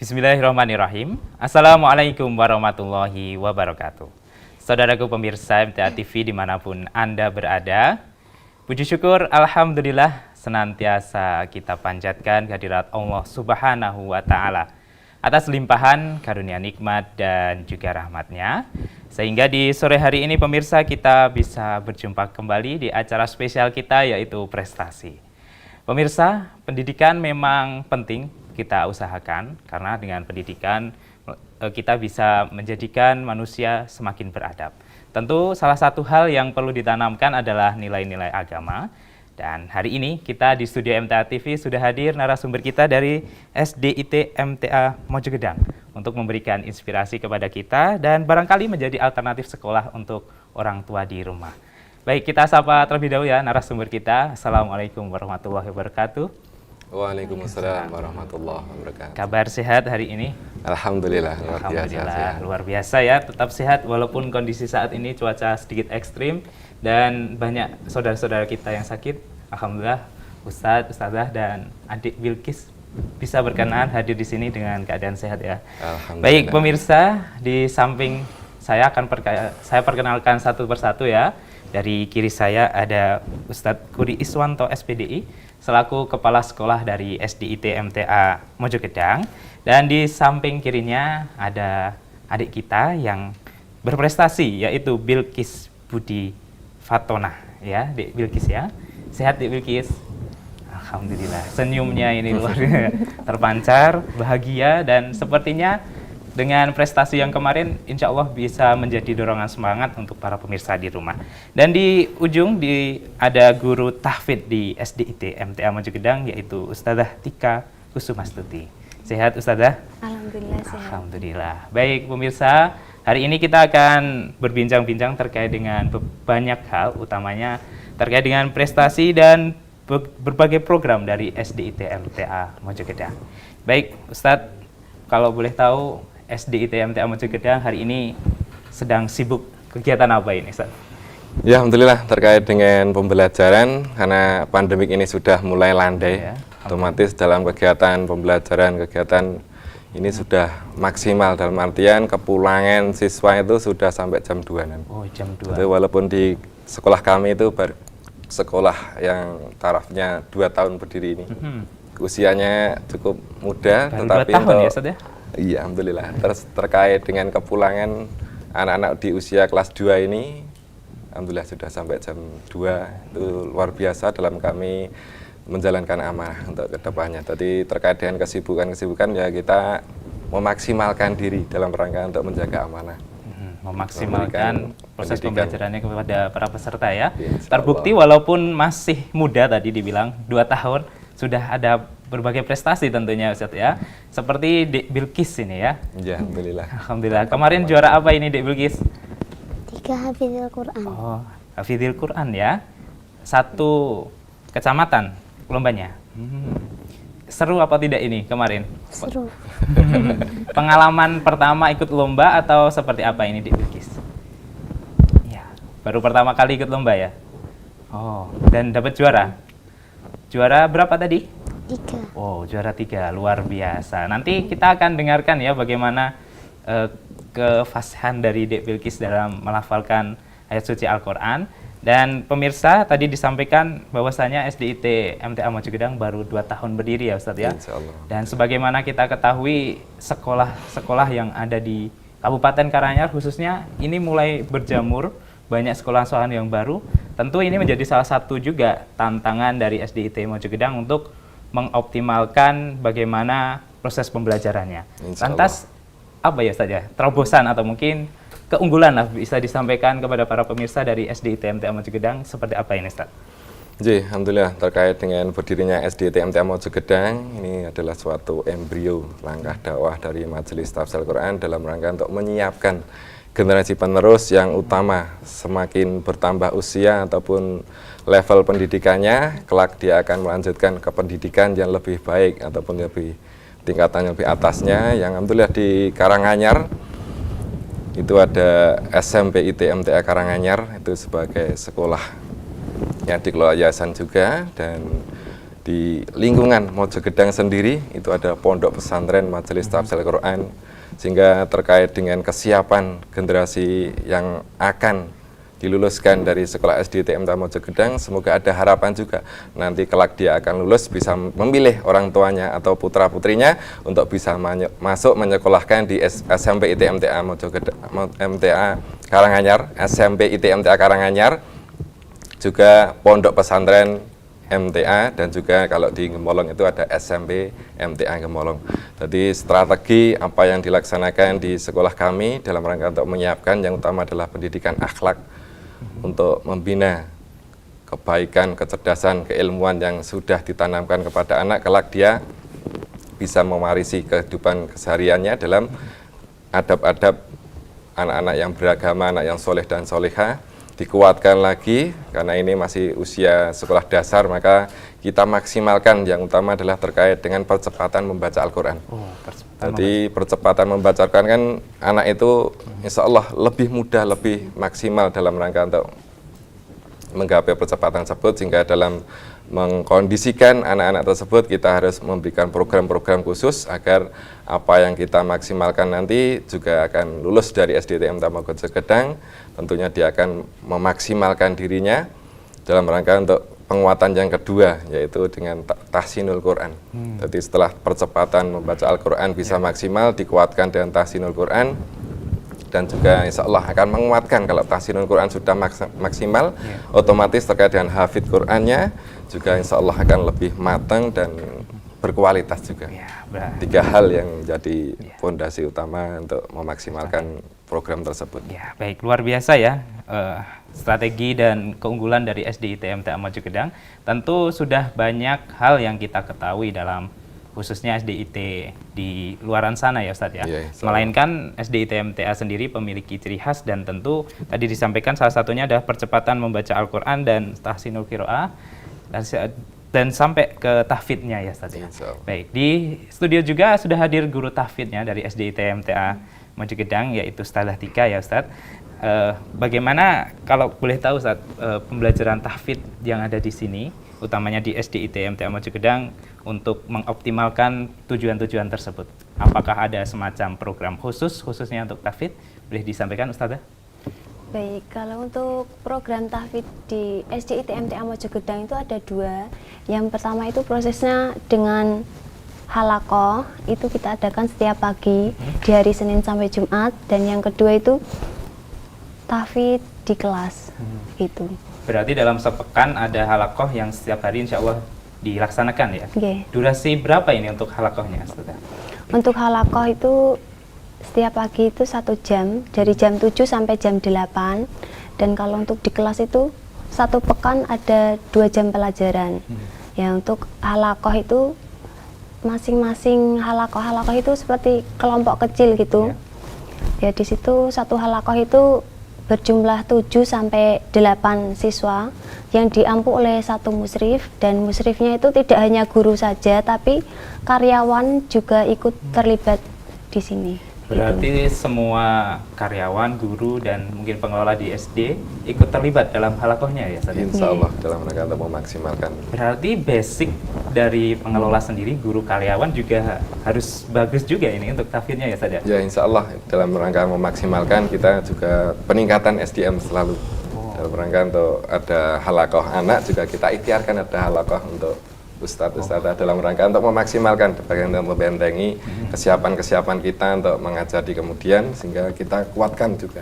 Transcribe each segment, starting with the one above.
Bismillahirrahmanirrahim. Assalamualaikum warahmatullahi wabarakatuh. Saudaraku pemirsa MTA TV dimanapun Anda berada, puji syukur Alhamdulillah senantiasa kita panjatkan kehadirat Allah Subhanahu wa Ta'ala atas limpahan karunia nikmat dan juga rahmatnya, sehingga di sore hari ini pemirsa kita bisa berjumpa kembali di acara spesial kita, yaitu prestasi. Pemirsa, pendidikan memang penting kita usahakan, karena dengan pendidikan kita bisa menjadikan manusia semakin beradab. Tentu salah satu hal yang perlu ditanamkan adalah nilai-nilai agama. Dan hari ini kita di studio MTA TV sudah hadir narasumber kita dari SDIT MTA Mojogedang untuk memberikan inspirasi kepada kita dan barangkali menjadi alternatif sekolah untuk orang tua di rumah. Baik, kita sapa terlebih dahulu ya narasumber kita. Assalamualaikum warahmatullahi wabarakatuh. Waalaikumsalam warahmatullahi wabarakatuh. Kabar sehat hari ini? Alhamdulillah, luar biasa ya, tetap sehat walaupun kondisi saat ini cuaca sedikit ekstrim dan banyak saudara-saudara kita yang sakit. Alhamdulillah Ustadz, Ustadzah dan adik Bilkis bisa berkenan hadir di sini dengan keadaan sehat ya. Baik pemirsa, di samping saya perkenalkan satu persatu ya. Dari kiri saya ada Ustadz Kuri Iswanto SPDI selaku Kepala Sekolah dari SDIT MTA Mojogedang, dan di samping kirinya ada adik kita yang berprestasi yaitu Bilkis Budi Fatona ya, Dek Bilkis ya. Sehat Dek Bilkis? Alhamdulillah, senyumnya ini luar terpancar, bahagia, dan sepertinya dengan prestasi yang kemarin, insya Allah bisa menjadi dorongan semangat untuk para pemirsa di rumah. Dan di ujung ada guru tahfidz di SDIT MTA Mojogedang, yaitu Ustadzah Tika Kusumastuti. Sehat Ustadzah? Alhamdulillah sehat. Alhamdulillah. Baik pemirsa, hari ini kita akan berbincang-bincang terkait dengan banyak hal, utamanya terkait dengan prestasi dan berbagai program dari SDIT MTA Mojogedang. Baik Ustadz, kalau boleh tahu, SDIT MTA Mojogedang hari ini sedang sibuk kegiatan apa ini, Ustaz? Ya, Alhamdulillah terkait dengan pembelajaran, karena pandemik ini sudah mulai landai, ya, otomatis dalam kegiatan pembelajaran, kegiatan ini sudah maksimal, dalam artian kepulangan siswa itu sudah sampai jam 2. Oh, jam 2. Itu walaupun di sekolah kami itu sekolah yang tarafnya 2 tahun berdiri ini. Usianya cukup muda, baru tetapi 2 tahun ya, Ustaz ya? Iya, Alhamdulillah. Terkait dengan kepulangan anak-anak di usia kelas 2 ini, Alhamdulillah sudah sampai jam 2. Itu luar biasa dalam kami menjalankan amanah untuk kedepannya. Jadi terkait dengan kesibukan-kesibukan ya kita memaksimalkan diri dalam rangka untuk menjaga amanah. Memaksimalkan proses pembelajarannya kepada para peserta ya. Ya, terbukti walaupun masih muda tadi dibilang 2 tahun, sudah ada berbagai prestasi tentunya Ustaz ya. Seperti Dek Bilkis ini ya. Ya, Alhamdulillah. Alhamdulillah. Kemarin juara apa ini Dek Bilkis? 3 hafizil Quran. Oh, hafizil Quran ya. 1 kecamatan lombanya. Seru apa tidak ini kemarin? Seru. Pengalaman pertama ikut lomba atau seperti apa ini Dek Bilkis? Ya, baru pertama kali ikut lomba ya. Oh, dan dapat juara. Juara berapa tadi? 3. Oh, juara 3, luar biasa. Nanti kita akan dengarkan ya bagaimana kefasihan dari Dek Bilkis dalam melafalkan ayat suci Al-Quran. Dan pemirsa, tadi disampaikan bahwasanya SDIT MTA Mojogedang baru 2 tahun berdiri ya Ustadz ya. Dan sebagaimana kita ketahui, sekolah-sekolah yang ada di Kabupaten Karanganyar khususnya ini mulai berjamur, banyak sekolah-sekolah yang baru. Tentu ini menjadi salah satu juga tantangan dari SDIT Mojogedang untuk mengoptimalkan bagaimana proses pembelajarannya. Lantas apa ya saja terobosan atau mungkin keunggulan lah bisa disampaikan kepada para pemirsa dari SDIT MTA Mojogedang seperti apa ini Ustaz? Jadi, Alhamdulillah terkait dengan berdirinya SDIT MTA Mojogedang, ini adalah suatu embrio langkah dakwah dari Majelis Tahfidz Al-Quran dalam rangka untuk menyiapkan generasi penerus yang utama. Semakin bertambah usia ataupun level pendidikannya, kelak dia akan melanjutkan ke pendidikan yang lebih baik ataupun lebih tingkatan yang lebih atasnya. Yang Alhamdulillah di Karanganyar itu ada SMPIT MTA Karanganyar, itu sebagai sekolah yang dikelola yayasan juga, dan di lingkungan Mojogedang sendiri itu ada pondok pesantren Majelis Tafsir Al-Quran, sehingga terkait dengan kesiapan generasi yang akan diluluskan dari sekolah SD TMTA Mojogedang, semoga ada harapan juga nanti kelak dia akan lulus bisa memilih orang tuanya atau putra putrinya untuk bisa masuk menyekolahkan di SMP ITMTA Mojogedang, MTA Karanganyar, SMP ITMTA Karanganyar, juga pondok pesantren MTA, dan juga kalau di Gemolong itu ada SMP MTA Gemolong. Jadi strategi apa yang dilaksanakan di sekolah kami dalam rangka untuk menyiapkan yang utama adalah pendidikan akhlak untuk membina kebaikan, kecerdasan, keilmuan yang sudah ditanamkan kepada anak, kelak dia bisa mewarisi kehidupan kesehariannya dalam adab-adab anak-anak yang beragama, anak yang soleh dan soleha. Dikuatkan lagi, karena ini masih usia sekolah dasar, maka kita maksimalkan yang utama adalah terkait dengan percepatan membaca Al-Quran. Jadi percepatan membaca Al-Quran kan anak itu insya Allah lebih mudah, lebih maksimal dalam rangka untuk menggapai percepatan tersebut, sehingga dalam mengkondisikan anak-anak tersebut kita harus memberikan program-program khusus agar apa yang kita maksimalkan nanti juga akan lulus dari SD TMTA Mojogedang. Tentunya dia akan memaksimalkan dirinya dalam rangka untuk penguatan yang kedua, yaitu dengan tahsinul Quran. Jadi setelah percepatan membaca Al-Quran bisa maksimal, dikuatkan dengan tahsinul Quran, dan juga insya Allah akan menguatkan kalau tahsinul Quran sudah maksimal, otomatis terkait dengan hafid Qurannya juga insya Allah akan lebih matang dan berkualitas juga. Tiga hal yang jadi fondasi utama untuk memaksimalkan program tersebut. Ya, baik, luar biasa ya strategi dan keunggulan dari SD TMTA Mojogedang. Tentu sudah banyak hal yang kita ketahui dalam khususnya SDIT di luaran sana ya Ustadz ya. Melainkan SDIT MTA sendiri memiliki ciri khas, dan tentu tadi disampaikan salah satunya adalah percepatan membaca Al-Quran dan tahsinul qiraah dan sampai ke tahfidnya ya Ustadz ya. Baik, di studio juga sudah hadir guru tahfidnya dari SDIT MTA Mojogedang, yaitu Ustadzah Tika ya Ustadz. Bagaimana kalau boleh tahu Ustadz pembelajaran tahfidz yang ada di sini, utamanya di SDIT MTA Mojogedang, untuk mengoptimalkan tujuan-tujuan tersebut? Apakah ada semacam program khususnya untuk tahfidz? Boleh disampaikan Ustadzah? Baik, kalau untuk program tahfidz di SDIT MTA Mojogedang itu ada dua. Yang pertama itu prosesnya dengan halaqah, itu kita adakan setiap pagi di hari Senin sampai Jumat, dan yang kedua itu tahfidz di kelas. Itu. Berarti dalam sepekan ada halaqah yang setiap hari insya Allah dilaksanakan ya? Durasi berapa ini untuk halaqahnya Ustazah? Untuk halaqah itu setiap pagi itu 1 jam, dari jam 7 sampai jam 8. Dan kalau untuk di kelas itu 1 pekan ada 2 jam pelajaran. Ya, untuk halaqah itu masing-masing halaqah itu seperti kelompok kecil gitu. Ya, di situ satu halaqah itu berjumlah 7 sampai 8 siswa yang diampu oleh satu musyrif, dan musyrifnya itu tidak hanya guru saja tapi karyawan juga ikut terlibat di sini. Berarti semua karyawan, guru, dan mungkin pengelola di SD ikut terlibat dalam halaqahnya ya Ustaz? Insya Allah dalam rangka untuk memaksimalkan. Berarti basic dari pengelola sendiri, guru, karyawan juga harus bagus juga ini untuk tahfidznya ya Ustaz? Ya insya Allah dalam rangka memaksimalkan kita juga peningkatan SDM selalu. Dalam rangka untuk ada halaqah anak juga kita ikhtiarkan ada halaqah untuk Ustadz dalam rangka untuk memaksimalkan bagian untuk membentengi kesiapan-kesiapan kita untuk mengajar di kemudian, sehingga kita kuatkan juga.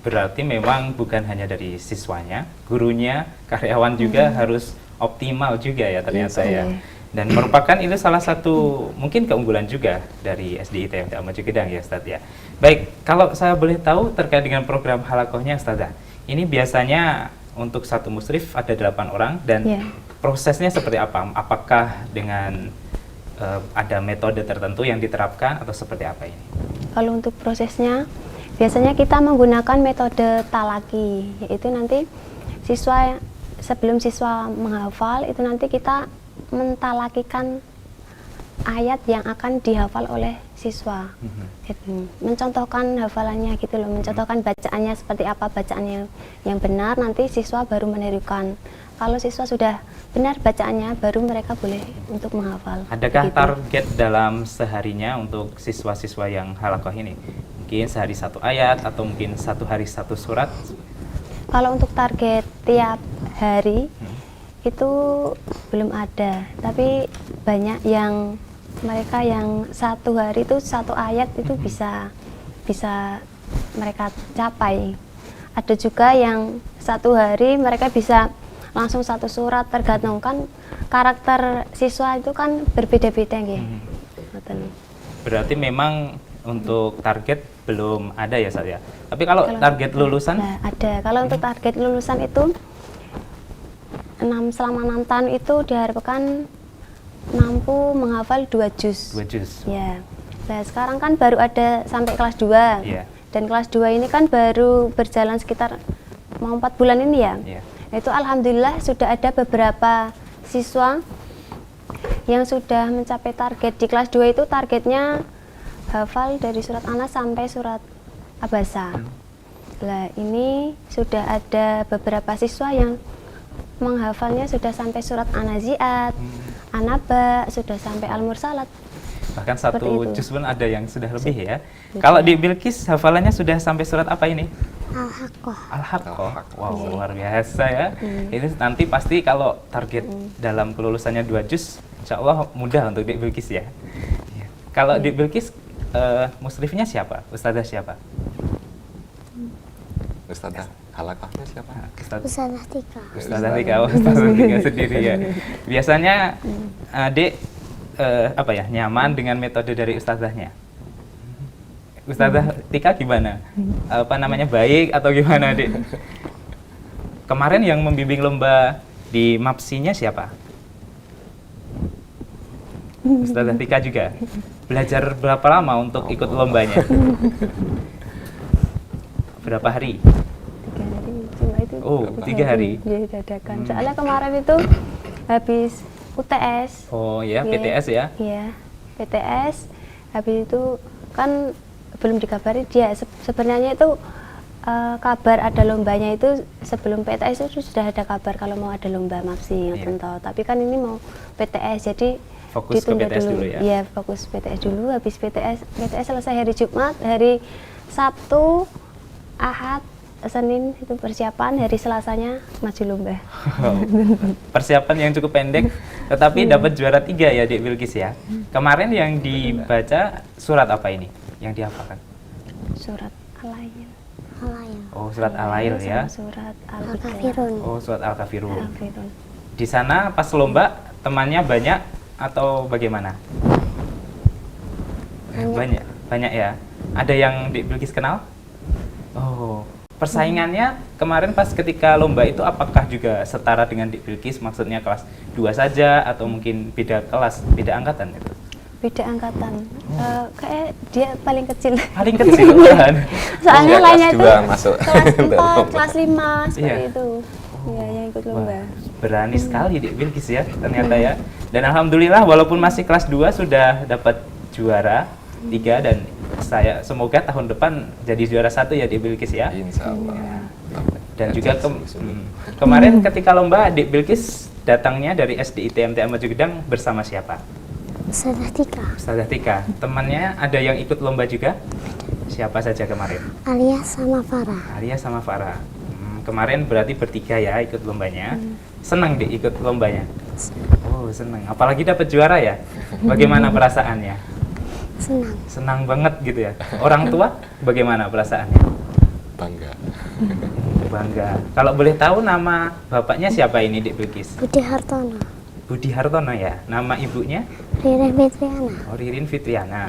Berarti memang bukan hanya dari siswanya, gurunya, karyawan juga harus optimal juga ya ternyata ya. Dan merupakan itu salah satu mungkin keunggulan juga dari SDIT MTA Mojogedang ya Ustadz ya. Baik, kalau saya boleh tahu terkait dengan program halaqahnya Ustazah, ini biasanya untuk satu musyrif ada 8 orang, dan prosesnya seperti apa? Apakah dengan ada metode tertentu yang diterapkan atau seperti apa ini? Kalau untuk prosesnya, biasanya kita menggunakan metode talaki, yaitu nanti sebelum siswa menghafal itu nanti kita mentalakikan ayat yang akan dihafal oleh siswa. Gitu. Mencontohkan hafalannya gitu loh, mencontohkan bacaannya seperti apa bacaannya yang benar, nanti siswa baru menirukan. Kalau siswa sudah benar bacaannya, baru mereka boleh untuk menghafal. Adakah Begitu. target dalam seharinya untuk siswa-siswa yang halakoh ini? Mungkin sehari satu ayat atau mungkin satu hari satu surat? Kalau untuk target tiap hari itu belum ada, tapi banyak yang mereka yang satu hari itu satu ayat itu bisa mereka capai. Ada juga yang satu hari mereka bisa langsung satu surat, tergantung kan karakter siswa itu kan berbeda-beda nggih. Ngoten. Berarti memang untuk target belum ada ya saya. Tapi kalau target lulusan Nah, ada. Kalau untuk target lulusan itu selama 6 tahun itu diharapkan mampu menghafal 2 juz. 2 juz. Ya. Nah, sekarang kan baru ada sampai kelas 2. Iya. Dan kelas 2 ini kan baru berjalan sekitar mau 4 bulan ini ya. Iya. Itu alhamdulillah sudah ada beberapa siswa yang sudah mencapai target. Di kelas 2 itu targetnya hafal dari surat Anas sampai surat Abasa. Nah, ini sudah ada beberapa siswa yang menghafalnya sudah sampai surat An-Nazi'at, An-Naba, sudah sampai Al-Mursalat. Bahkan Seperti satu itu. juz pun ada yang sudah lebih ya. Kalau di Bilqis hafalannya sudah sampai surat apa ini? Al-Haqqah. Al-Haqqah. Wow, luar biasa ya. Ini nanti pasti kalau target dalam kelulusannya 2 juz, insya Allah mudah untuk di Bilqis ya. Iya. Kalau di Bilqis, musrifnya siapa? Ustazah siapa? Ustazah halakohnya siapa? Ustazah Tika. Ustazah Tika, Ustazah Tika sendiri ya. Biasanya adik apa ya, nyaman dengan metode dari ustazahnya? Ustazah Tika gimana? Apa namanya, baik atau gimana, Dek? Kemarin yang membimbing lomba di MAPSI-nya siapa? Ustazah Tika juga. Belajar berapa lama untuk ikut lombanya? Berapa hari? 3 hari, cuma itu. Oh, 3 hari. Ya, dadakan. Soalnya kemarin itu habis UTS. Oh ya, Iya. PTS ya? Iya, PTS. Habis itu kan belum dikabari dia. Sebenarnya itu kabar ada lombanya itu sebelum PTS itu sudah ada kabar kalau mau ada lomba MAPSI ngoten toh. Tapi kan ini mau PTS jadi Fokus ke ditunda PTS dulu ya? Iya, fokus PTS dulu. Habis PTS selesai hari Jumat, hari Sabtu, Ahad, Senin itu persiapan, hari Selasanya maju lomba. Persiapan yang cukup pendek, tetapi dapat juara 3 ya di Bilqis ya. Kemarin yang dibaca surat apa ini? Yang dihafalkan? Surat Al-Ain. Al-Ayat. Oh, surat Al-Ail ya. Sama surat Al-Ikhlas. Al-Kafirun. Oh, surat Al-Kafirun. Al-Kafirun. Di sana pas lomba temannya banyak atau bagaimana? Banyak. Banyak ya. Ada yang di Bilqis kenal? Oh, persaingannya kemarin pas ketika lomba itu apakah juga setara dengan di Bilqis, maksudnya kelas 2 saja atau mungkin beda kelas, beda angkatan itu? Beda angkatan. Kayak dia paling kecil. Paling kecil kan? Soalnya Kelas lainnya itu 2 masuk. kelas 4, Lomba. kelas 5 seperti Iya. itu. Iya, yang ikut lomba. Wah, berani sekali di Bilqis ya ternyata ya. Dan alhamdulillah walaupun masih kelas 2 sudah dapat juara 3 dan saya semoga tahun depan jadi juara 1 ya di Bilqis ya. Insya Allah. Dan juga kemarin ketika lomba di Bilqis datangnya dari SDIT MTA Maju Gedang bersama siapa? Ustazah Tika. Ustazah Tika. Temannya ada yang ikut lomba juga? Siapa saja kemarin? Alia sama Farah. Alia sama Farah. Kemarin berarti bertiga ya ikut lombanya. Senang deh ikut lombanya? Oh, senang. Apalagi dapat juara ya? Bagaimana perasaannya? Senang. Senang banget gitu ya. Orang tua bagaimana perasaannya? Bangga. Bangga. Kalau boleh tahu nama bapaknya siapa ini di Bilqis? Budi Hartono. Budi Hartono ya. Nama ibunya? Riri Fitriana. Oh, Ririn Fitriana.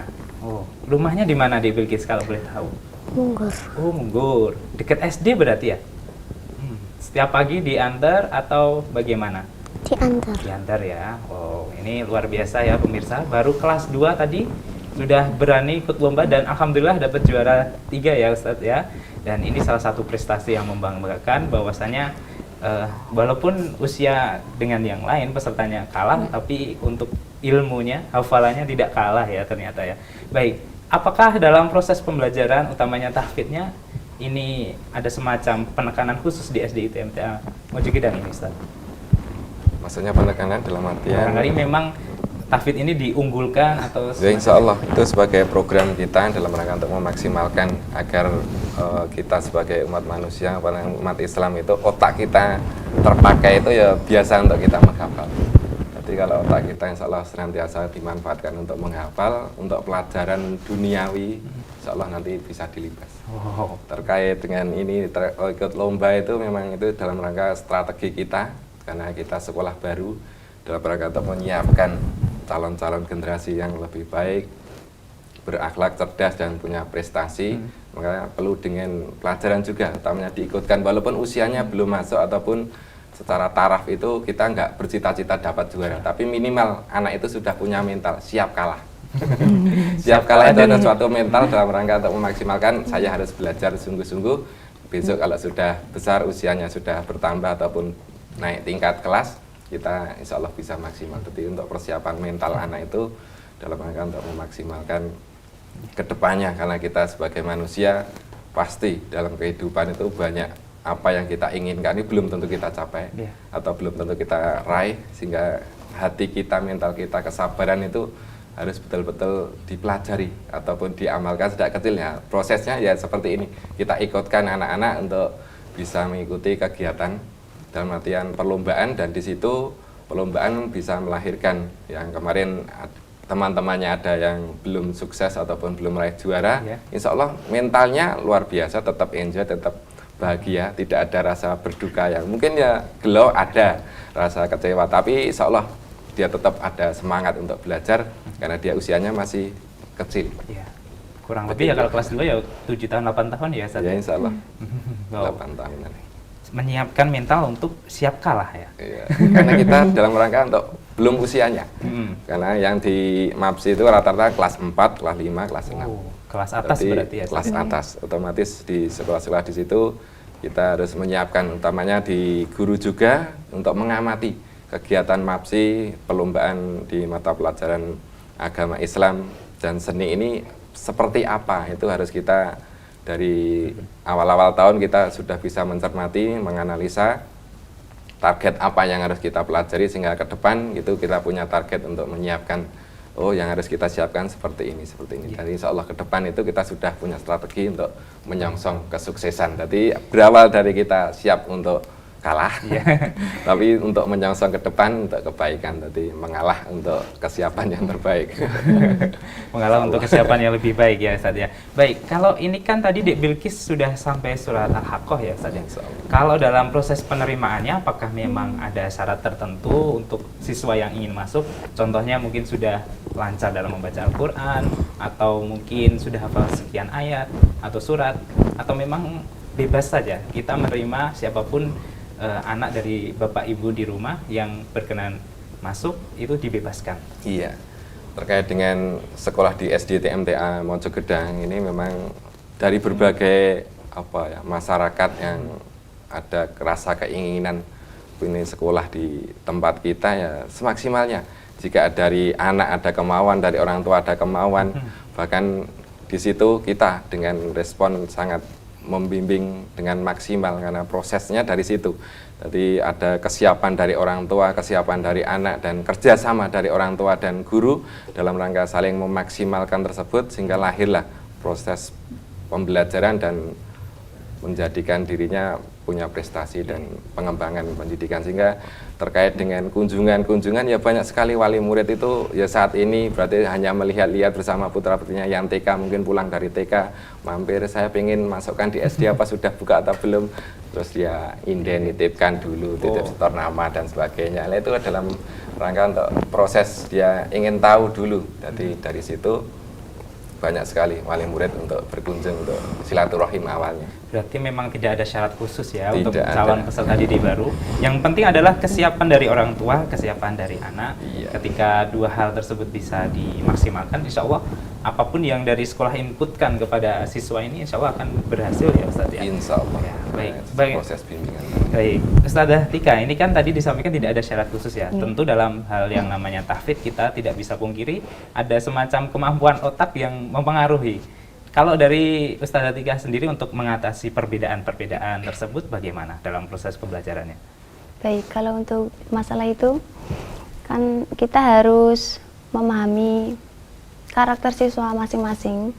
Oh, rumahnya di mana di Bilqis kalau boleh tahu? Munggur. Oh, Munggur. Dekat SD berarti ya? Setiap pagi diantar atau bagaimana? Diantar. Diantar ya. Oh, ini luar biasa ya pemirsa. Baru kelas 2 tadi sudah berani ikut lomba dan alhamdulillah dapat juara 3 ya Ustadz ya. Dan ini salah satu prestasi yang membanggakan bahwasanya walaupun usia dengan yang lain pesertanya kalah, tapi untuk ilmunya, hafalannya tidak kalah ya ternyata ya. Baik, apakah dalam proses pembelajaran utamanya tahfidnya ini ada semacam penekanan khusus di SD ITMTA Mojogedang ini Ustaz? Maksudnya penekanan dalam artian Barangkali memang tahfidz ini diunggulkan atau ya, insya Allah itu sebagai program kita dalam rangka untuk memaksimalkan agar kita sebagai umat manusia, umat Islam itu otak kita terpakai itu ya biasa untuk kita menghafal. Jadi kalau otak kita insya Allah senantiasa dimanfaatkan untuk menghafal, untuk pelajaran duniawi insya Allah nanti bisa dilibas. Wow. Terkait dengan ini ikut lomba itu memang itu dalam rangka strategi kita karena kita sekolah baru dalam rangka untuk menyiapkan calon-calon generasi yang lebih baik, berakhlak, cerdas dan punya prestasi. Makanya perlu dengan pelajaran juga utamanya diikutkan walaupun usianya belum masuk ataupun secara taraf itu kita nggak bercita-cita dapat juara, tapi minimal anak itu sudah punya mental siap kalah. Siap kalah itu ada suatu mental dalam rangka untuk memaksimalkan saya harus belajar sungguh-sungguh. Besok kalau sudah besar usianya sudah bertambah ataupun naik tingkat kelas, kita insya Allah bisa maksimal. Jadi untuk persiapan mental anak itu dalam rangka untuk memaksimalkan kedepannya, karena kita sebagai manusia pasti dalam kehidupan itu banyak apa yang kita inginkan ini belum tentu kita capai atau belum tentu kita raih, sehingga hati kita, mental kita, kesabaran itu harus betul-betul dipelajari ataupun diamalkan sejak kecil ya. Prosesnya ya seperti ini, kita ikutkan anak-anak untuk bisa mengikuti kegiatan dalam artian perlombaan, dan di situ perlombaan bisa melahirkan yang kemarin teman-temannya ada yang belum sukses ataupun belum meraih juara, insya Allah mentalnya luar biasa, tetap enjoy, tetap bahagia, tidak ada rasa berduka yang mungkin ya gelau, ada rasa kecewa, tapi insya Allah dia tetap ada semangat untuk belajar karena dia usianya masih kecil. Ya. Kurang lebih ya kalau kelas 2 ya 7 tahun 8 tahun ya Ustaz. Ya insya Allah Wow. 8 tahunan. Menyiapkan mental untuk siap kalah ya. Iya. Karena kita dalam rangka untuk belum usianya. Karena yang di MAPSI itu rata-rata kelas 4, kelas 5, kelas 6. Oh, kelas atas berarti ya. Kelas atas. Otomatis di sekolah-sekolah di situ kita harus menyiapkan utamanya di guru juga untuk mengamati kegiatan MAPSI, perlombaan di mata pelajaran agama Islam dan seni ini seperti apa. Itu harus kita dari awal-awal tahun kita sudah bisa mencermati, menganalisa target apa yang harus kita pelajari sehingga ke depan itu kita punya target untuk menyiapkan, oh yang harus kita siapkan seperti ini, seperti ini. Jadi insya Allah ke depan itu kita sudah punya strategi untuk menyongsong kesuksesan. Jadi berawal dari kita siap untuk kalah, tapi untuk menyongsong ke depan untuk kebaikan, jadi mengalah untuk kesiapan yang terbaik. Mengalah untuk kesiapan yang lebih baik ya Ustaz ya. Baik, kalau ini kan tadi Dek Bilkis sudah sampai surat Al-Haqqah ya Ustaz ya. Kalau dalam proses penerimaannya apakah memang ada syarat tertentu untuk siswa yang ingin masuk? Contohnya mungkin sudah lancar dalam membaca Al-Quran, atau mungkin sudah hafal sekian ayat atau surat, atau memang bebas saja kita menerima siapapun anak dari bapak ibu di rumah yang berkenan masuk itu dibebaskan. Iya, terkait dengan sekolah di SD TMTA Mojogedang ini memang dari berbagai masyarakat yang ada rasa keinginan ini sekolah di tempat kita ya semaksimalnya. Jika dari anak ada kemauan, dari orang tua ada kemauan, bahkan di situ kita dengan respon sangat membimbing dengan maksimal karena prosesnya dari situ. Jadi ada kesiapan dari orang tua, kesiapan dari anak, dan kerjasama dari orang tua dan guru dalam rangka saling memaksimalkan tersebut sehingga lahirlah proses pembelajaran dan menjadikan dirinya punya prestasi dan pengembangan pendidikan. Sehingga terkait dengan kunjungan-kunjungan ya banyak sekali wali murid itu ya saat ini berarti hanya melihat-lihat bersama putra-putrinya yang TK, mungkin pulang dari TK mampir, saya pengen masukkan di SD apa sudah buka atau belum, terus dia inden nitipkan dulu, titip setor nama dan sebagainya. Nah, itu dalam rangka untuk proses dia ingin tahu dulu. Jadi dari situ banyak sekali wali murid untuk berkunjung untuk silaturahim awalnya. Berarti memang tidak ada syarat khusus ya Tidak untuk calon ada. peserta didik baru. Yang penting adalah kesiapan dari orang tua, kesiapan dari anak. Iya. Ketika dua hal tersebut bisa dimaksimalkan, insya Allah apapun yang dari sekolah inputkan kepada siswa ini insya Allah akan berhasil ya Ustaz ya. Insya Allah. Ya. Baik. proses bimbingan. Baik, Ustazah Tika, ini kan tadi disampaikan tidak ada syarat khusus ya. Tentu dalam hal yang namanya tahfidz kita tidak bisa pungkiri ada semacam kemampuan otak yang mempengaruhi. Kalau dari Ustazah Tika sendiri untuk mengatasi perbedaan-perbedaan tersebut bagaimana dalam proses pembelajarannya? Baik, kalau untuk masalah itu kan kita harus memahami karakter siswa masing-masing,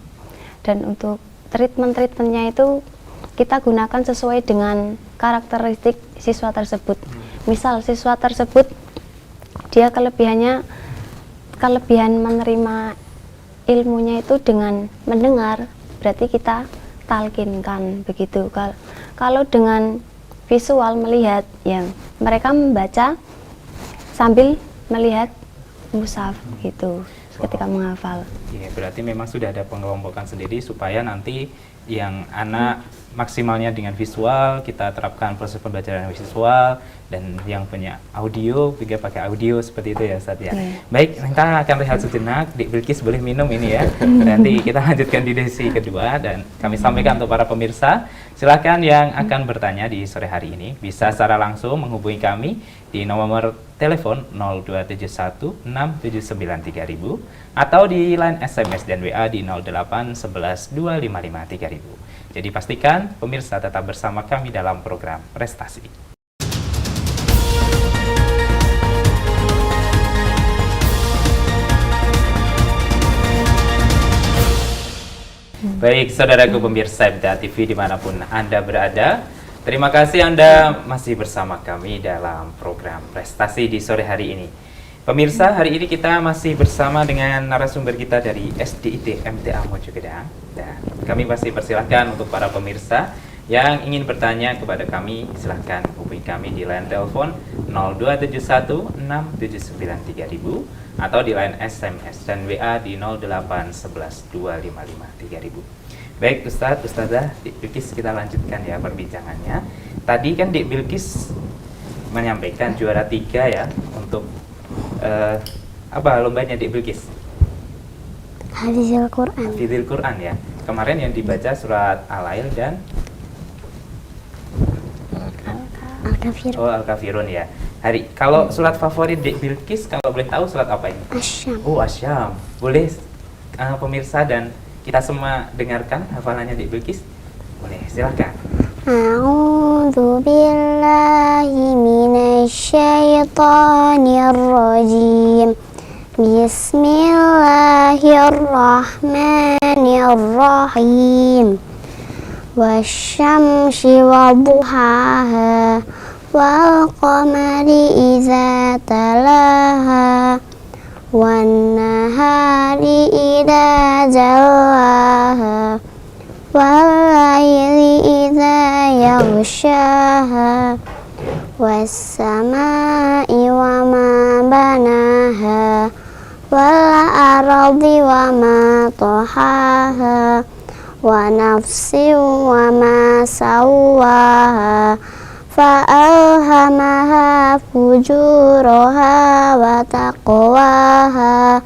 dan untuk treatmentnya itu kita gunakan sesuai dengan karakteristik siswa tersebut. Misal siswa tersebut dia kelebihan menerima ilmunya itu dengan mendengar, berarti kita talkinkan begitu. Kalau dengan visual melihat, ya mereka membaca sambil melihat mushaf gitu ketika menghafal. Ya, berarti memang sudah ada pengelompokan sendiri supaya nanti yang anak maksimalnya dengan visual, kita terapkan proses pembelajaran visual, dan yang punya audio juga pakai audio seperti itu ya Ustaz ya. Baik, kita akan rehat sejenak. Dik Bilkis boleh minum ini ya. Nanti kita lanjutkan di sesi kedua, dan kami sampaikan untuk para pemirsa, silakan yang akan bertanya di sore hari ini bisa secara langsung menghubungi kami di nomor telepon 0271 679 3000 atau di line SMS dan WA di 08 11 255 3000. Jadi pastikan pemirsa tetap bersama kami dalam program Prestasi. Baik, saudaraku pemirsa MTA TV dimanapun Anda berada, terima kasih Anda masih bersama kami dalam program Prestasi di sore hari ini. Pemirsa, hari ini kita masih bersama dengan narasumber kita dari SDIT MTA Mojogedang, dan kami masih persilahkan untuk para pemirsa yang ingin bertanya kepada kami, silahkan hubungi kami di line telepon 0271 679 3000 atau di line SMS dan WA di 08 11 255 3000. Baik Ustadz, Ustazah, Dik Bilkis, kita lanjutkan ya perbincangannya. Tadi kan Dik Bilkis menyampaikan juara 3 ya untuk apa lombanya Dik Bilkis? Hafizil Quran. Hafizil Quran ya. Kemarin yang dibaca surat Al-Lail dan Al-Kafirun. Oh, Al-Kafirun ya. Kalau surat favorit Dik Bilkis, kalau boleh tahu surat apa ini? Asyam. Oh, Asyam. Boleh pemirsa dan kita semua dengarkan hafalannya Dik Bilkis? Boleh, silakan. A'udzu billahi minasyaitonir rajim. Bismillahirrahmanirrahim. Wasyamsi wadduhaha wal qamari idza talaha wan nahari idza jallaha wal laili idza yaghshaha was samai wa ma banaha wal ardi wa ma tahaha wa nafsi wa ma sawaha fa'alhamaha fujuraha wa taqwaha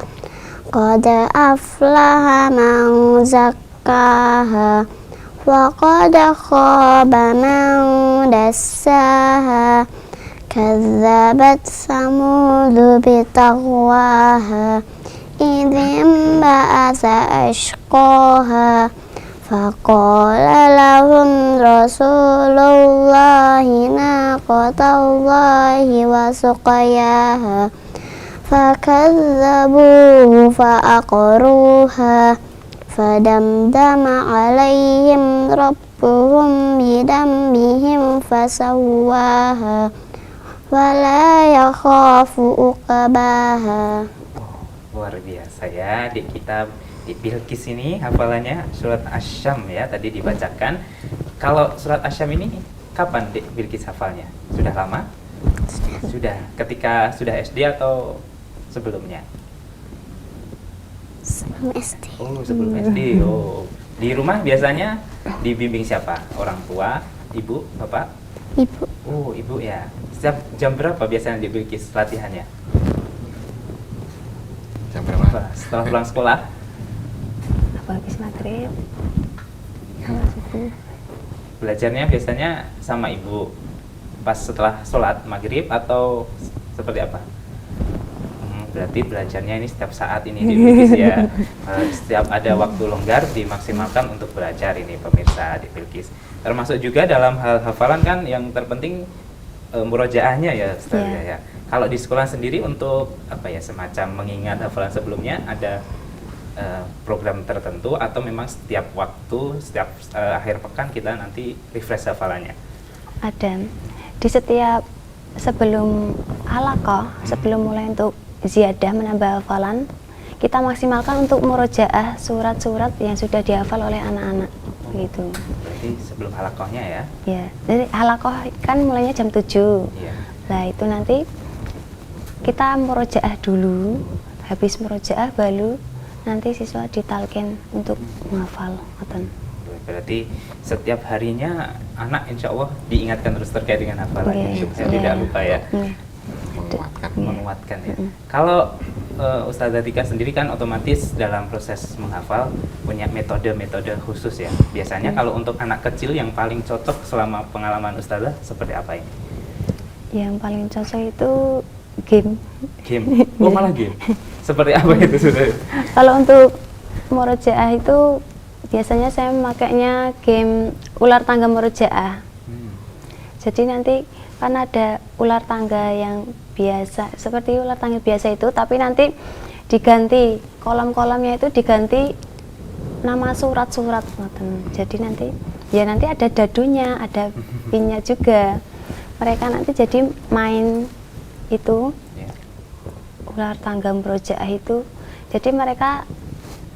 qad aflaha man zakkaha wa qad khaba man dassaha kazzabat samudu bitaqwaha idzim ba'asa ashqaha faqala lahum rasulullahi naqatallahi wa suqayaha fakazzabuhu fa'aqruha fadamdama alaihim rabbuhum bidambihim fasawwaha wala yakhafu uqbaha. Luar biasa ya, di kitab Dik Bilkis ini hafalannya surat Asyam ya, tadi dibacakan. Kalau surat Asyam ini kapan Dik Bilkis hafalnya? Sudah lama? Sudah. Ketika sudah SD atau sebelumnya? Sebelum SD. Oh, sebelum SD. Oh. Di rumah biasanya dibimbing siapa? Orang tua, ibu, bapak? Ibu. Oh, ibu ya. Setiap jam berapa biasanya Dik Bilkis latihannya? Jam berapa? Setelah pulang sekolah? Habis maghrib, subuh. belajarnya biasanya sama ibu pas setelah sholat maghrib atau seperti apa? Berarti belajarnya ini setiap saat ini di Bilqis ya. Setiap ada waktu longgar dimaksimalkan untuk belajar ini pemirsa di Bilqis. Termasuk juga dalam hal hafalan kan yang terpenting murojaahnya ya Ustaz ya. Kalau di sekolah sendiri untuk apa ya, semacam mengingat hafalan sebelumnya ada program tertentu atau memang setiap waktu, setiap akhir pekan kita nanti refresh hafalannya? Ada. Di setiap sebelum halaqah, sebelum mulai untuk ziyadah menambah hafalan, kita maksimalkan untuk murojaah surat-surat yang sudah dihafal oleh anak-anak gitu. Berarti sebelum halaqahnya ya? Ya, jadi halaqah kan mulainya jam 7. Iya. Nah, itu nanti kita murojaah dulu, habis murojaah baru nanti siswa ditalkin untuk menghafal. Berarti setiap harinya anak insya Allah diingatkan terus terkait dengan hafalannya supaya tidak lupa ya. Menguatkan ya. Kalau Ustazah Tika sendiri kan otomatis dalam proses menghafal punya metode-metode khusus ya. Biasanya kalau untuk anak kecil yang paling cocok selama pengalaman Ustazah seperti apa ini? Yang paling cocok itu game. Game? Oh malah game? Seperti apa itu Ustazah? Kalau untuk murojaah itu biasanya saya memakainya game ular tangga murojaah. Jadi nanti kan ada ular tangga yang biasa, seperti ular tangga biasa itu, tapi nanti diganti kolom-kolomnya itu diganti nama surat-surat. Jadi nanti ada dadunya, ada pinnya juga. Mereka nanti jadi main itu ular tangga murojaah itu. Jadi mereka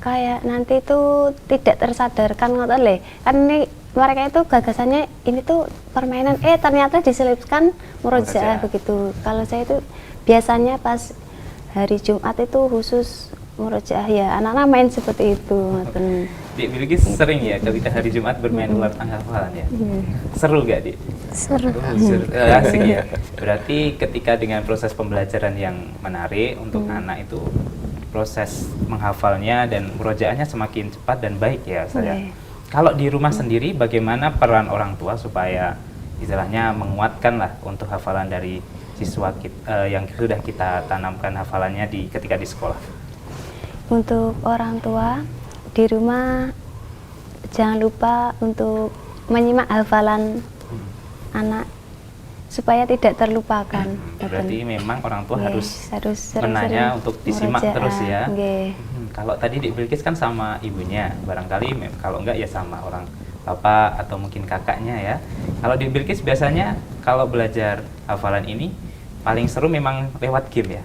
kayak nanti itu tidak tersadarkan ngoten le. Kan ini mereka itu gagasannya ini tuh permainan, ternyata diselipkan murojaah begitu. Kalau saya itu biasanya pas hari Jumat itu khusus murojaah ya, anak-anak main seperti itu. Di Bilqis sering ya ketika hari Jumat bermain ular tangga hafalan ya? Seru gak Di? Seru. Asik ya. Berarti ketika dengan proses pembelajaran yang menarik untuk anak itu, proses menghafalnya dan murojaahnya semakin cepat dan baik ya saya. Kalau di rumah sendiri bagaimana peran orang tua supaya istilahnya menguatkan lah untuk hafalan dari siswa kita, yang sudah kita tanamkan hafalannya ketika di sekolah? Untuk orang tua di rumah jangan lupa untuk menyimak hafalan anak supaya tidak terlupakan. Berarti memang orang tua harus menanya untuk disimak terus ya. Kalau tadi di Bilqis kan sama ibunya, barangkali kalau enggak ya sama orang bapak atau mungkin kakaknya ya. Kalau di Bilqis biasanya kalau belajar hafalan ini paling seru memang lewat game ya.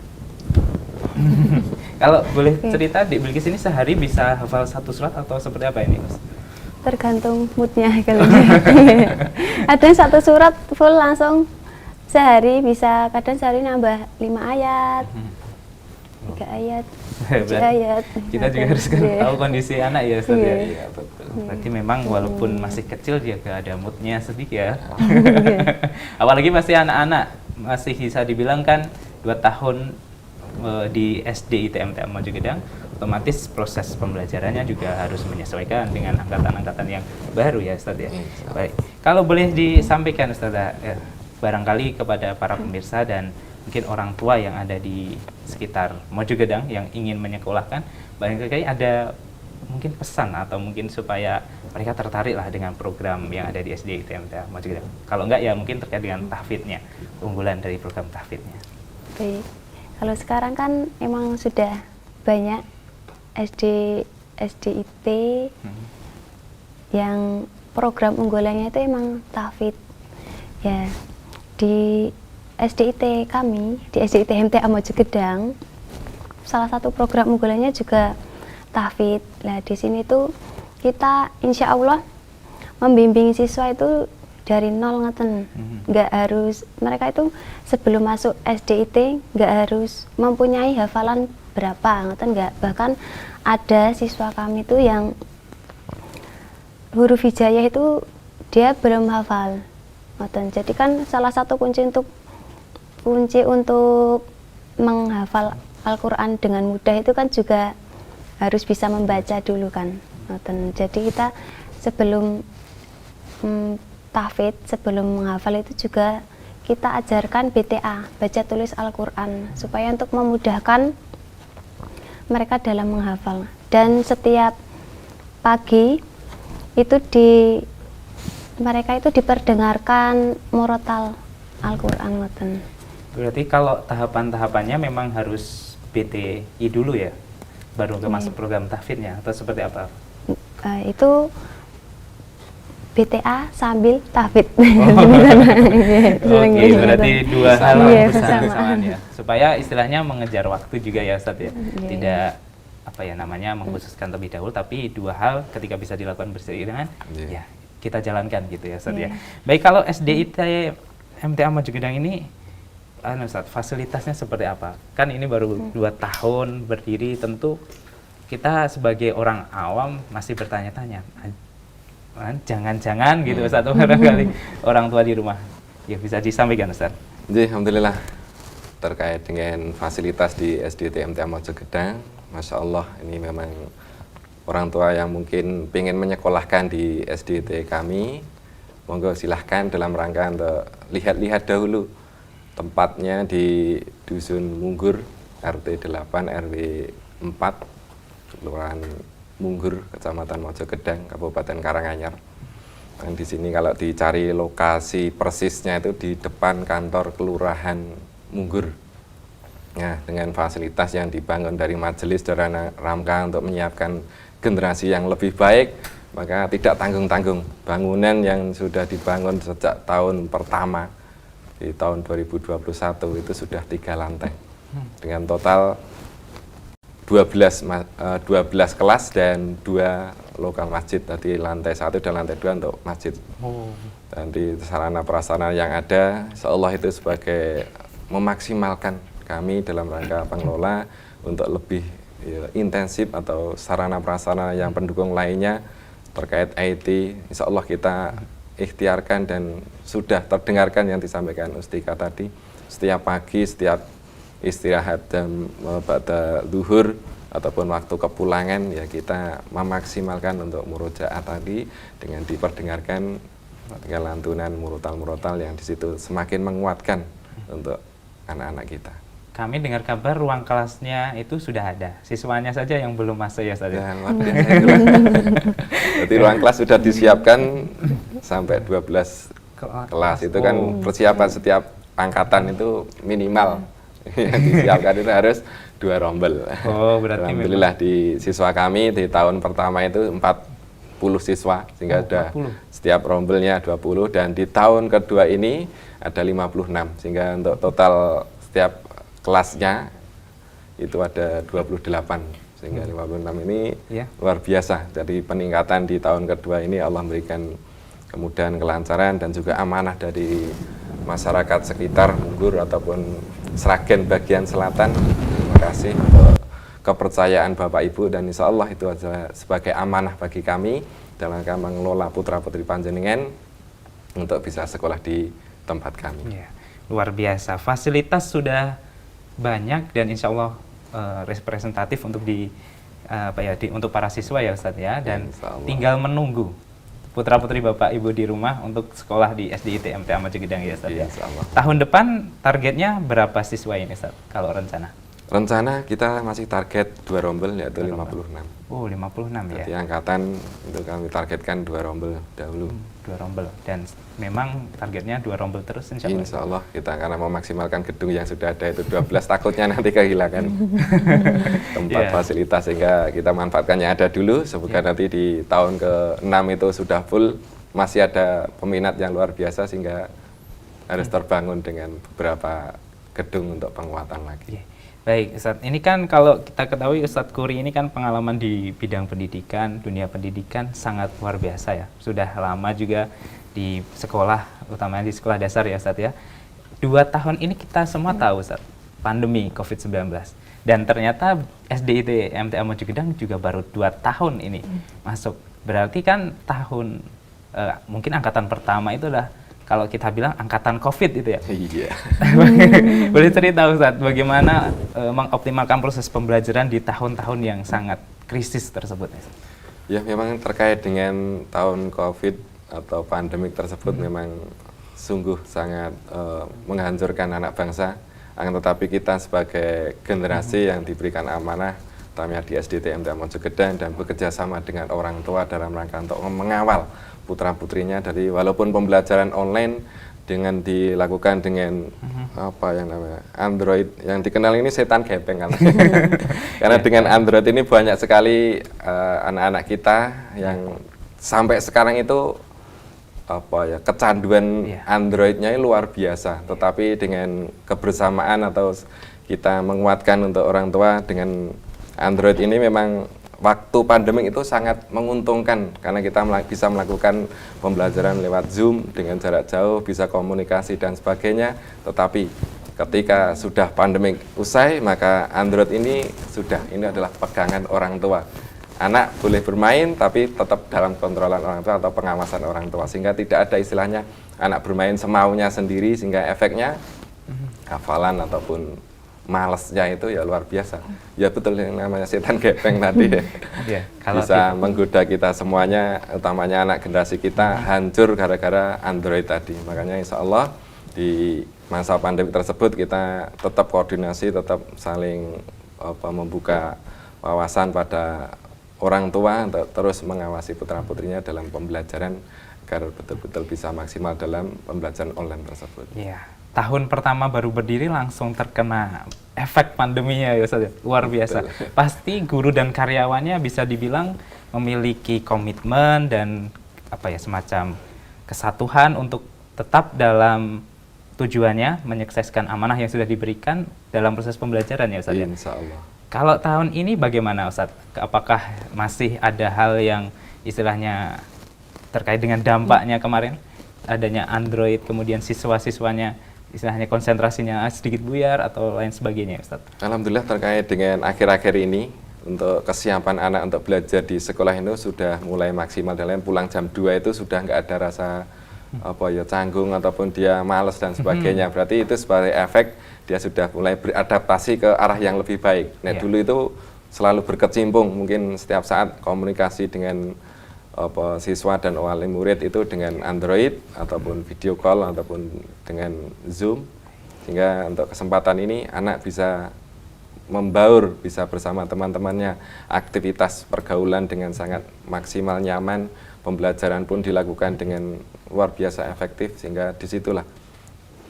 Kalau boleh cerita di Bilqis ini sehari bisa hafal satu surat atau seperti apa ini Mas? Tergantung moodnya kalau ada satu surat full langsung sehari bisa, kadang sehari nambah 5 ayat, 3 ayat, 7 ayat. Kita juga harus tahu kondisi anak ya Ustaz ya. Iya, betul. Berarti memang walaupun masih kecil dia gak ada moodnya sedikit ya. Apalagi masih anak-anak, masih bisa dibilang kan 2 tahun di SD ITM Maju Gedang, otomatis proses pembelajarannya juga harus menyesuaikan dengan angkatan-angkatan yang baru ya Ustaz ya. Baik, kalau boleh disampaikan Ustaz ya, barangkali kepada para pemirsa dan mungkin orang tua yang ada di sekitar Maju Gedang yang ingin menyekolahkan, barangkali ada mungkin pesan atau mungkin supaya mereka tertarik lah dengan program yang ada di SD ITM Maju Gedang. Kalau enggak ya mungkin terkait dengan tahfidnya, unggulan dari program tahfidnya. Baik, kalau sekarang kan emang sudah banyak SDIT yang program unggulannya itu emang tahfidz ya. Di SDIT kami, di SDIT MTA Maju Gedang, salah satu program unggulannya juga tahfidz. Nah di sini tuh kita insya Allah membimbing siswa itu dari nol ngeten, nggak harus mereka itu sebelum masuk SDIT nggak harus mempunyai hafalan berapa ngeten, nggak. Bahkan ada siswa kami tuh yang huruf hijaiyah itu dia belum hafal ngeten. Jadi kan salah satu kunci untuk menghafal Al-Quran dengan mudah itu kan juga harus bisa membaca dulu kan ngeten. Jadi kita sebelum tahfidz, sebelum menghafal itu juga kita ajarkan BTA, baca tulis Al-Quran, supaya untuk memudahkan mereka dalam menghafal. Dan setiap pagi itu mereka itu diperdengarkan murotal Al-Quran. Berarti kalau tahapan-tahapannya memang harus BTI dulu ya, baru masuk program tahfidznya, atau seperti apa? Itu BTA sambil tahfidz. Oke, berarti dua hal Iya, bersamaan ya, supaya istilahnya mengejar waktu juga ya Ustadz ya, Iya. tidak apa ya namanya mengkhususkan terlebih dahulu, tapi dua hal ketika bisa dilakukan berseiringan, Iya. ya kita jalankan gitu ya Ustadz ya. Iya. Baik, kalau SDIT MTA Maju Gedang ini, Ustadz, fasilitasnya seperti apa? Kan ini baru 2 tahun berdiri, tentu kita sebagai orang awam masih bertanya-tanya, jangan-jangan gitu Ustadz, barangkali orang tua di rumah. Ya bisa disampaikan Ustadz. Jadi alhamdulillah terkait dengan fasilitas di SDIT MTA Maju Gedang, Masya Allah ini memang orang tua yang mungkin ingin menyekolahkan di SDIT kami, monggo silahkan dalam rangka untuk lihat-lihat dahulu tempatnya di Dusun Munggur, RT 8 RW 4, Kelurahan Munggur, Kecamatan Mojogedang, Kabupaten Karanganyar. Dan di sini kalau dicari lokasi persisnya itu di depan kantor Kelurahan Munggur. Nah, dengan fasilitas yang dibangun dari majelis dalam rangka untuk menyiapkan generasi yang lebih baik, maka tidak tanggung-tanggung. Bangunan yang sudah dibangun sejak tahun pertama di tahun 2021 itu sudah 3 lantai dengan total 12 kelas dan 2 lokal masjid. Tadi lantai 1 dan lantai 2 untuk masjid. Dan di sarana prasarana yang ada, insyaallah itu sebagai memaksimalkan kami dalam rangka pengelola untuk lebih intensif atau sarana prasarana yang pendukung lainnya terkait IT, insyaallah kita ikhtiarkan dan sudah terdengarkan yang disampaikan Ustika tadi. Setiap pagi, setiap istirahat dan pada zuhur ataupun waktu kepulangan, ya kita memaksimalkan untuk murojaah tadi dengan diperdengarkan dengan lantunan murotal-murotal yang di situ semakin menguatkan untuk anak-anak kita. Kami dengar kabar ruang kelasnya itu sudah ada, siswanya saja yang belum masuk ya Ustadz. Ya, luar biasa itu. Jadi ruang kelas sudah disiapkan sampai 12 kelas. Itu kan persiapan setiap angkatan itu minimal. Yang disiapkan itu harus 2 rombel. Oh, berarti alhamdulillah di siswa kami di tahun pertama itu 40 siswa, sehingga sudah 40. setiap rombelnya 20, dan di tahun kedua ini ada 56, sehingga untuk total setiap kelasnya itu ada 28, sehingga 56 ini luar biasa. Jadi peningkatan di tahun kedua ini Allah memberikan kemudahan, kelancaran, dan juga amanah dari masyarakat sekitar Munggur ataupun Sragen bagian selatan. Terima kasih untuk kepercayaan Bapak Ibu, dan insya Allah itu adalah sebagai amanah bagi kami dalam rangka mengelola putra-putri panjenengan untuk bisa sekolah di tempat kami. Ya, luar biasa. Fasilitas sudah banyak dan insya Allah representatif untuk untuk para siswa ya Ustadz ya, dan tinggal menunggu putra-putri Bapak Ibu di rumah untuk sekolah di SDIT MTA Maju Gedang ya Ustadz ya. Tahun depan targetnya berapa siswa ini Ustadz kalau rencana? Rencana kita masih target 2 rombel, yaitu 56. Oh, 56 ya. Jadi angkatan itu kami targetkan 2 rombel dahulu. 2 rombel, dan memang targetnya 2 rombel terus insya Allah. Insya Allah kita karena memaksimalkan gedung yang sudah ada itu 12, takutnya nanti kehilangan tempat fasilitas, sehingga kita manfaatkannya ada dulu. Semoga nanti di tahun ke-6 itu sudah full, masih ada peminat yang luar biasa, sehingga harus terbangun dengan beberapa gedung untuk penguatan lagi. Baik Ustadz, ini kan kalau kita ketahui Ustadz Kuri ini kan pengalaman di bidang pendidikan, dunia pendidikan sangat luar biasa ya. Sudah lama juga di sekolah, utamanya di sekolah dasar ya Ustadz ya. 2 tahun ini kita semua tahu Ustadz, pandemi COVID-19. Dan ternyata SDIT MTA Maju Gedang juga baru 2 tahun ini masuk. Berarti kan tahun, mungkin angkatan pertama itu adalah kalau kita bilang angkatan COVID itu ya. Iya. Boleh cerita Ustadz, bagaimana mengoptimalkan proses pembelajaran di tahun-tahun yang sangat krisis tersebut? Ya, memang terkait dengan tahun COVID, atau pandemik tersebut memang sungguh sangat menghancurkan anak bangsa. Akan tetapi kita sebagai generasi yang diberikan amanah, utamanya di SDT MTA Mojokedang, dan bekerja sama dengan orang tua dalam rangka untuk mengawal putra-putrinya dari walaupun pembelajaran online dengan dilakukan dengan apa yang namanya Android, yang dikenal ini setan gepeng kan. Karena dengan Android ini banyak sekali anak-anak kita yang sampai sekarang itu apa ya, kecanduan Androidnya luar biasa. Tetapi dengan kebersamaan atau kita menguatkan untuk orang tua dengan Android ini, memang waktu pandemik itu sangat menguntungkan karena kita bisa melakukan pembelajaran lewat Zoom dengan jarak jauh, bisa komunikasi dan sebagainya. Tetapi ketika sudah pandemik usai, maka Android ini adalah pegangan orang tua. Anak boleh bermain tapi tetap dalam kontrolan orang tua atau pengawasan orang tua, sehingga tidak ada istilahnya anak bermain semaunya sendiri, sehingga efeknya hafalan ataupun malesnya itu ya luar biasa. Ya betul yang namanya setan gepeng tadi ya. Bisa menggoda kita semuanya, utamanya anak generasi kita hancur gara-gara Android tadi. Makanya insya Allah di masa pandemi tersebut kita tetap koordinasi, tetap saling membuka wawasan pada orang tua untuk terus mengawasi putra-putrinya dalam pembelajaran agar betul-betul bisa maksimal dalam pembelajaran online tersebut. Iya. Tahun pertama baru berdiri langsung terkena efek pandeminya ya Ustaz. Luar biasa. Betul. Pasti guru dan karyawannya bisa dibilang memiliki komitmen dan apa ya, semacam kesatuan untuk tetap dalam tujuannya menyukseskan amanah yang sudah diberikan dalam proses pembelajaran ya Ustaz. Insya Allah. Kalau tahun ini bagaimana Ustaz? Apakah masih ada hal yang istilahnya terkait dengan dampaknya kemarin? Adanya Android, kemudian siswa-siswanya istilahnya konsentrasinya sedikit buyar atau lain sebagainya Ustaz? Alhamdulillah terkait dengan akhir-akhir ini, untuk kesiapan anak untuk belajar di sekolah itu sudah mulai maksimal. Dalam pulang jam 2 itu sudah nggak ada rasa canggung ataupun dia males dan sebagainya. Berarti itu sebagai efek dia sudah mulai beradaptasi ke arah yang lebih baik. Nah dulu itu selalu berkecimpung, mungkin setiap saat komunikasi dengan siswa dan wali murid itu dengan Android ataupun video call ataupun dengan Zoom, sehingga untuk kesempatan ini anak bisa membaur, bisa bersama teman-temannya, aktivitas pergaulan dengan sangat maksimal nyaman, pembelajaran pun dilakukan dengan luar biasa efektif, sehingga disitulah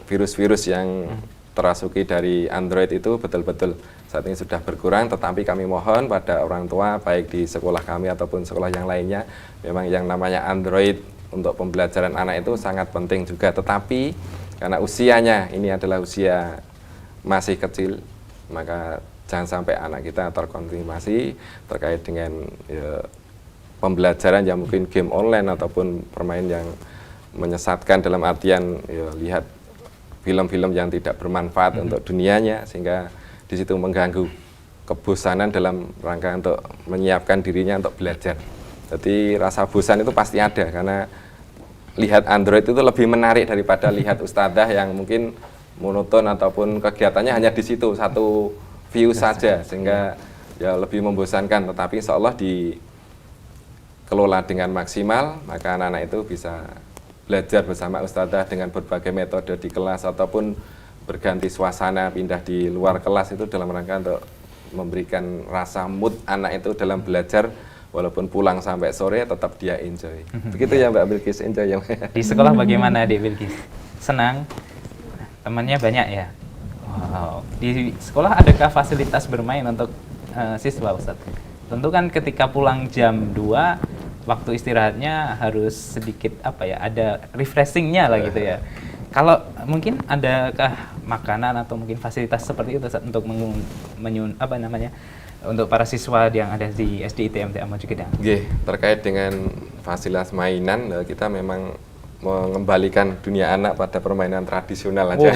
virus-virus yang terasuki dari Android itu betul-betul saat ini sudah berkurang. Tetapi kami mohon pada orang tua baik di sekolah kami ataupun sekolah yang lainnya, memang yang namanya Android untuk pembelajaran anak itu sangat penting juga, tetapi karena usianya ini adalah usia masih kecil, maka jangan sampai anak kita terkonfirmasi terkait dengan pembelajaran yang mungkin game online ataupun permain yang menyesatkan dalam artian lihat film-film yang tidak bermanfaat untuk dunianya, sehingga di situ mengganggu kebosanan dalam rangka untuk menyiapkan dirinya untuk belajar. Jadi rasa bosan itu pasti ada, karena lihat Android itu lebih menarik daripada lihat ustadzah yang mungkin monoton ataupun kegiatannya hanya di situ satu view saja, sehingga ya lebih membosankan. Tetapi insya Allah dikelola dengan maksimal, maka anak-anak itu bisa belajar bersama ustadzah dengan berbagai metode di kelas ataupun berganti suasana, pindah di luar kelas, itu dalam rangka untuk memberikan rasa mood anak itu dalam belajar, walaupun pulang sampai sore tetap dia enjoy. Begitu ya Mbak Bilkis, enjoy ya. Di sekolah bagaimana Adik Bilkis? Senang? Temannya banyak ya? Wow. Di sekolah adakah fasilitas bermain untuk siswa Ustaz? Tentu kan ketika pulang jam 2 waktu istirahatnya harus sedikit ada refreshingnya lah gitu ya. Kalau mungkin adakah makanan atau mungkin fasilitas seperti itu Ustaz, untuk untuk para siswa yang ada di SDIT MTA Mojokedang? Terkait dengan fasilitas mainan, kita memang mengembalikan dunia anak pada permainan tradisional aja.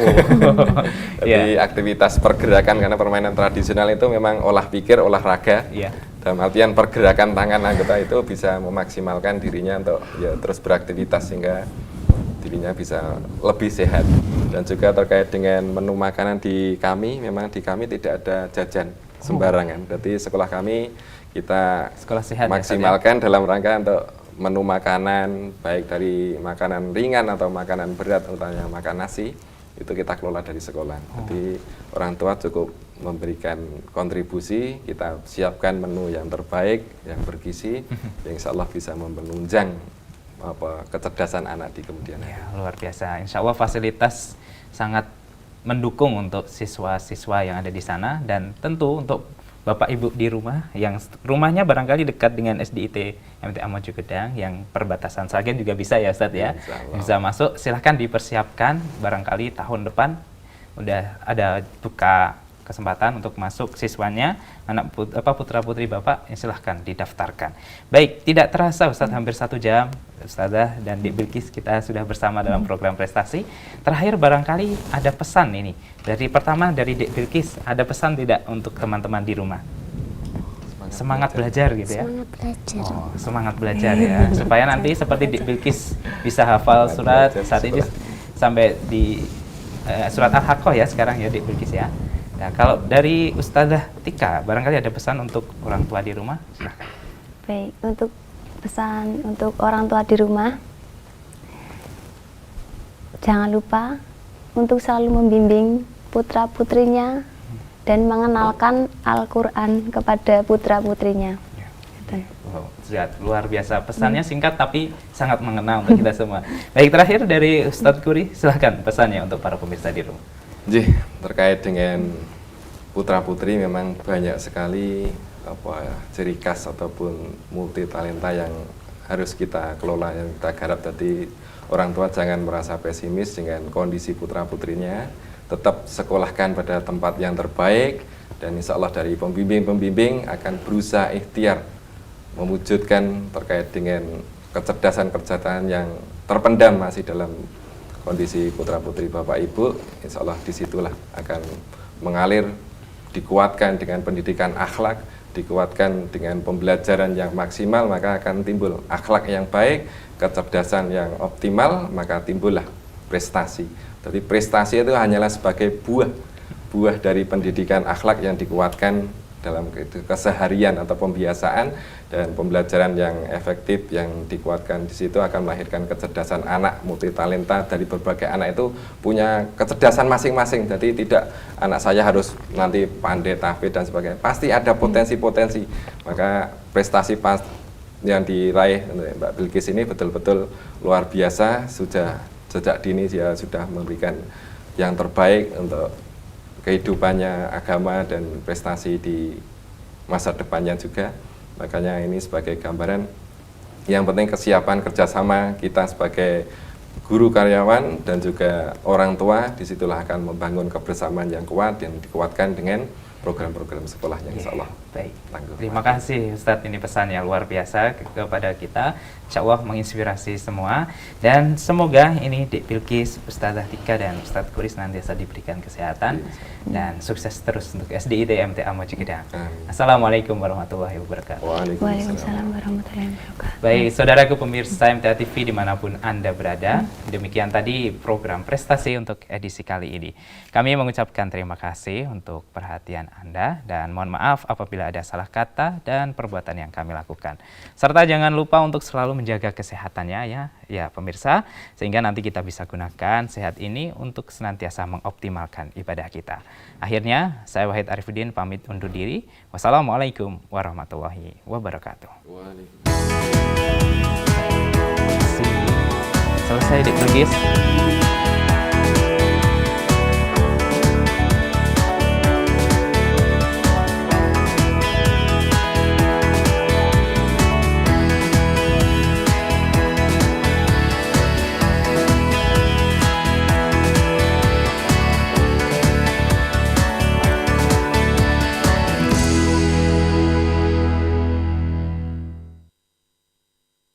Jadi aktivitas pergerakan, karena permainan tradisional itu memang olah pikir, olahraga. Dalam artian pergerakan tangan anggota itu bisa memaksimalkan dirinya untuk terus beraktivitas, sehingga dirinya bisa lebih sehat. Dan juga terkait dengan menu makanan di kami, memang di kami tidak ada jajan sembarangan. Jadi sekolah kami kita sekolah sehat maksimalkan dalam rangka untuk menu makanan, baik dari makanan ringan atau makanan berat, utamanya makan nasi, itu kita kelola dari sekolah. Jadi orang tua cukup memberikan kontribusi, kita siapkan menu yang terbaik, yang bergizi, yang insya Allah bisa menunjang kecerdasan anak di kemudian hari. Ya, luar biasa. Insya Allah fasilitas sangat mendukung untuk siswa-siswa yang ada di sana, dan tentu untuk Bapak Ibu di rumah yang rumahnya barangkali dekat dengan SDIT MTA Mojogedang yang perbatasan Sragen juga bisa ya Ustadz ya. Bisa masuk, silahkan dipersiapkan, barangkali tahun depan udah ada buka kesempatan untuk masuk siswanya, anak putra-putri Bapak, ya silahkan didaftarkan. Baik, tidak terasa Ustadz hampir 1 jam Ustadzah dan Dik Bilkis kita sudah bersama dalam program prestasi. Terakhir barangkali ada pesan ini. Pertama dari Dik Bilkis, ada pesan tidak untuk teman-teman di rumah? Semangat belajar gitu ya? Semangat belajar. Oh, semangat belajar ya. Supaya nanti seperti Dik Bilkis bisa hafal surat saat ini sampai di surat Al-Haqqah ya sekarang ya Dik Bilkis ya. Nah, kalau dari Ustazah Tika, barangkali ada pesan untuk orang tua di rumah? Silahkan. Baik, untuk pesan untuk orang tua di rumah, jangan lupa untuk selalu membimbing putra-putrinya dan mengenalkan Al-Quran kepada putra-putrinya. Wow, luar biasa. Pesannya singkat tapi sangat mengena untuk kita semua. Baik, terakhir dari Ustadz Kuri, silahkan pesannya untuk para pemirsa di rumah. Terkait dengan putra-putri memang banyak sekali ciri khas ataupun multi talenta yang harus kita kelola, yang kita garap. Jadi orang tua jangan merasa pesimis dengan kondisi putra-putrinya, tetap sekolahkan pada tempat yang terbaik, dan insya Allah dari pembimbing-pembimbing akan berusaha ikhtiar mewujudkan terkait dengan kecerdasan-kecerdasan yang terpendam masih dalam kondisi putra-putri Bapak Ibu. Insya Allah disitulah akan mengalir, dikuatkan dengan pendidikan akhlak, dikuatkan dengan pembelajaran yang maksimal, maka akan timbul akhlak yang baik, kecerdasan yang optimal, maka timbullah prestasi. Jadi prestasi itu hanyalah sebagai buah dari pendidikan akhlak yang dikuatkan dalam keseharian atau pembiasaan, dan pembelajaran yang efektif yang dikuatkan di situ akan melahirkan kecerdasan anak multi talenta. Dari berbagai anak itu punya kecerdasan masing-masing. Jadi tidak anak saya harus nanti pandai tahfidz dan sebagainya. Pasti ada potensi-potensi. Maka prestasi yang diraih Mbak Bilkis ini betul-betul luar biasa. Sudah sejak dini dia sudah memberikan yang terbaik untuk kehidupannya, agama, dan prestasi di masa depannya juga. Makanya ini sebagai gambaran, yang penting kesiapan kerjasama kita sebagai guru, karyawan, dan juga orang tua. Disitulah akan membangun kebersamaan yang kuat dan dikuatkan dengan program-program sekolahnya, insya Allah. Baik. Terima kasih Ustadz, ini pesannya luar biasa kepada kita. Insya Allah menginspirasi semua, dan semoga ini Dik Bilkis, Ustazah Tika, dan Ustadz Kuri senantiasa diberikan kesehatan dan sukses terus untuk SDIT MTA Mojogedang. Assalamualaikum warahmatullahi wabarakatuh. Waalaikumsalam warahmatullahi wabarakatuh. Baik, saudaraku pemirsa MTA TV dimanapun Anda berada, demikian tadi program prestasi untuk edisi kali ini. Kami mengucapkan terima kasih untuk perhatian Anda, dan mohon maaf apabila ada salah kata dan perbuatan yang kami lakukan. Serta jangan lupa untuk selalu menjaga kesehatannya ya pemirsa, sehingga nanti kita bisa gunakan sehat ini untuk senantiasa mengoptimalkan ibadah kita. Akhirnya, saya Wahid Arifuddin pamit undur diri. Wassalamualaikum warahmatullahi wabarakatuh. Selesai Dik Bilkis.